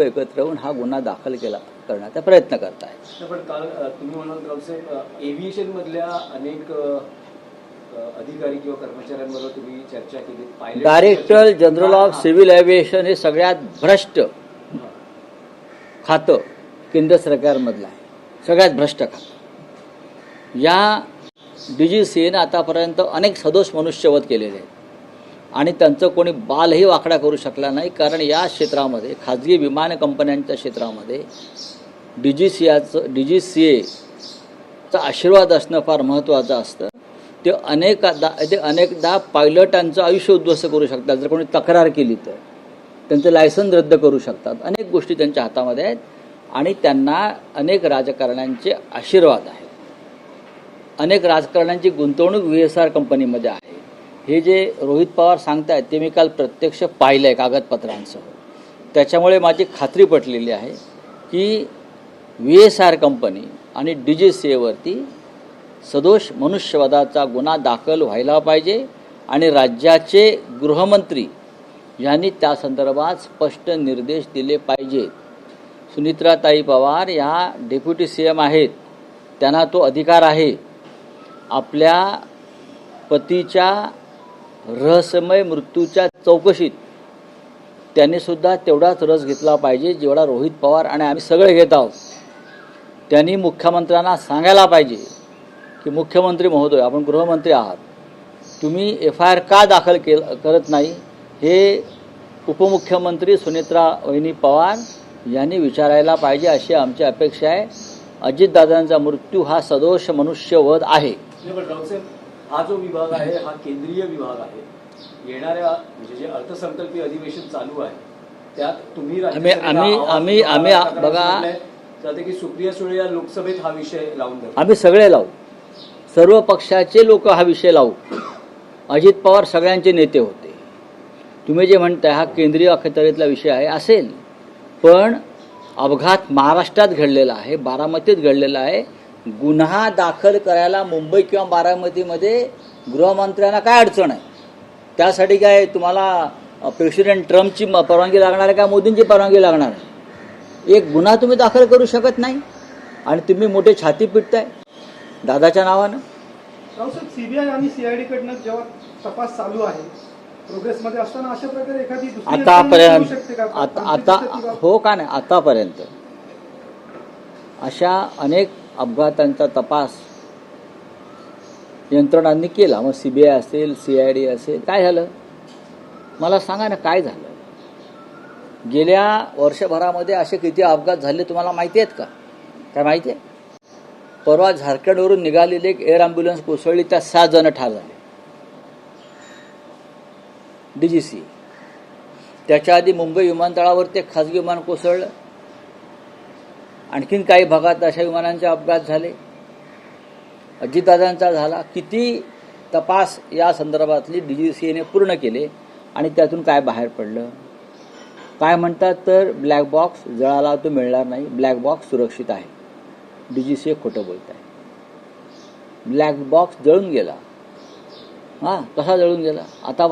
एकत्र होऊन हा गुन्हा दाखल करण्याचा प्रयत्न करत आहेत. पण काल तुम्ही म्हणाल रावसाहेब एव्हिएशन मधल्या अनेक अधिकारी किंवा कर्मचाऱ्यांबरोबर तुम्ही चर्चा केली. Director general of civil aviation हे सगळ्यात भ्रष्ट खातं केंद्र सरकारमधलं आहे, सगळ्यात भ्रष्ट खातं. या DGCAने आतापर्यंत अनेक सदोष मनुष्यवध केलेले आहेत आणि त्यांचं कोणी बालही वाकडा करू शकला नाही. कारण या क्षेत्रामध्ये खाजगी विमान कंपन्यांच्या क्षेत्रामध्ये DGCAचा आशीर्वाद असणं फार महत्त्वाचं असतं. ते अनेकदा पायलटांचं आयुष्य उद्ध्वस्त करू शकतात. जर कोणी तक्रार केली तर त्यांचं लायसन्स रद्द करू शकतात. अनेक गोष्टी त्यांच्या हातामध्ये आहेत आणि त्यांना अनेक राजकारण्यांचे आशीर्वाद आहेत. अनेक राजकारण्यांची गुंतवणूक VSR कंपनीमध्ये आहे. हे जे रोहित पवार सांगतायत ते मी काल प्रत्यक्ष पाहिलं आहे कागदपत्रांसह. त्याच्यामुळे माझी खात्री पटलेली आहे की VSR कंपनी आणि DGCAवरती सदोष मनुष्यवधाचा गुन्हा दाखल व्हायला पाहिजे आणि राज्याचे गृहमंत्री यांनी त्या संदर्भात स्पष्ट निर्देश दिले पाहिजेत. सुनित्राताई पवार ह्या डेप्युटी CM आहेत, त्यांना तो अधिकार आहे. आपल्या पतीच्या रहस्यमय मृत्यूच्या चौकशीत त्यांनी सुद्धा तेवढाच रस घेतला पाहिजे जेवढा रोहित पवार आणि आम्ही सगळे घेत आहोत. त्यांनी मुख्यमंत्र्यांना सांगायला पाहिजे की मुख्यमंत्री महोदय, आपण गृहमंत्री आहात, तुम्ही FIR का दाखल करत नाही हे उपमुख्यमंत्री सुनेत्रा वहिनी पवार यांनी विचारायला पाहिजे, अशी आमची अपेक्षा आहे. अजितदादांचा मृत्यू हा सदोष मनुष्यवध आहे. हा जो विभाग आहे हा केंद्रीय विभाग आहे. येणाऱ्या म्हणजे जे अर्थसंकल्पीय अधिवेशन चालू आहे त्यात तुम्ही आम्ही बघा की सुप्रिया सुळे या लोकसभेत हा विषय लावून आम्ही सगळे लावू, सर्व पक्षाचे लोक हा विषय लावू. अजित पवार सगळ्यांचे नेते होते. तुम्ही जे म्हणताय हा केंद्रीय अखत्यारीतला विषय आहे असेल, पण अपघात महाराष्ट्रात घडलेला आहे, बारामतीत घडलेला आहे. गुन्हा दाखल करायला मुंबई किंवा बारामतीमध्ये गृहमंत्र्यांना काय अडचण आहे? त्यासाठी काय तुम्हाला प्रेसिडेंट ट्रम्पची परवानगी लागणार आहे का मोदींची परवानगी लागणार आहे? एक गुन्हा तुम्ही दाखल करू शकत नाही आणि तुम्ही मोठे छाती पिटताय दादाच्या नावानं. CBI आणि CID कडनं जेव्हा तपास चालू आहे प्रोग्रेसमध्ये असताना अशा प्रकारे एखादी हो का नाही, आतापर्यंत अशा अनेक अपघातांचा तपास यंत्रणांनी केला. मग CBI असेल, CID असेल, काय झालं मला सांगा ना, काय झालं? गेल्या वर्षभरामध्ये असे किती अपघात झाले तुम्हाला माहिती आहेत का? काय माहिती आहे? परवा झारखंडवरून निघालेली एक एअर ॲम्ब्युलन्स कोसळली, त्यात 6 जण ठार झाले. DGCA. त्याच्या आधी मुंबई विमानतळावर ते खाजगी विमान कोसळलं. आणखीन काही भागात अशा विमानांचे अपघात झाले. अजितदादांचा झाला. किती तपास या संदर्भातली DGCAने पूर्ण केले आणि त्यातून काय बाहेर पडलं? काय म्हणतात तर ब्लॅक बॉक्स जळाला तो मिळणार नाही, ब्लॅक बॉक्स सुरक्षित आहे. DGCA खोटं बोलत आहे. ब्लॅक बॉक्स जळून गेला. कसा जळून गेला? आता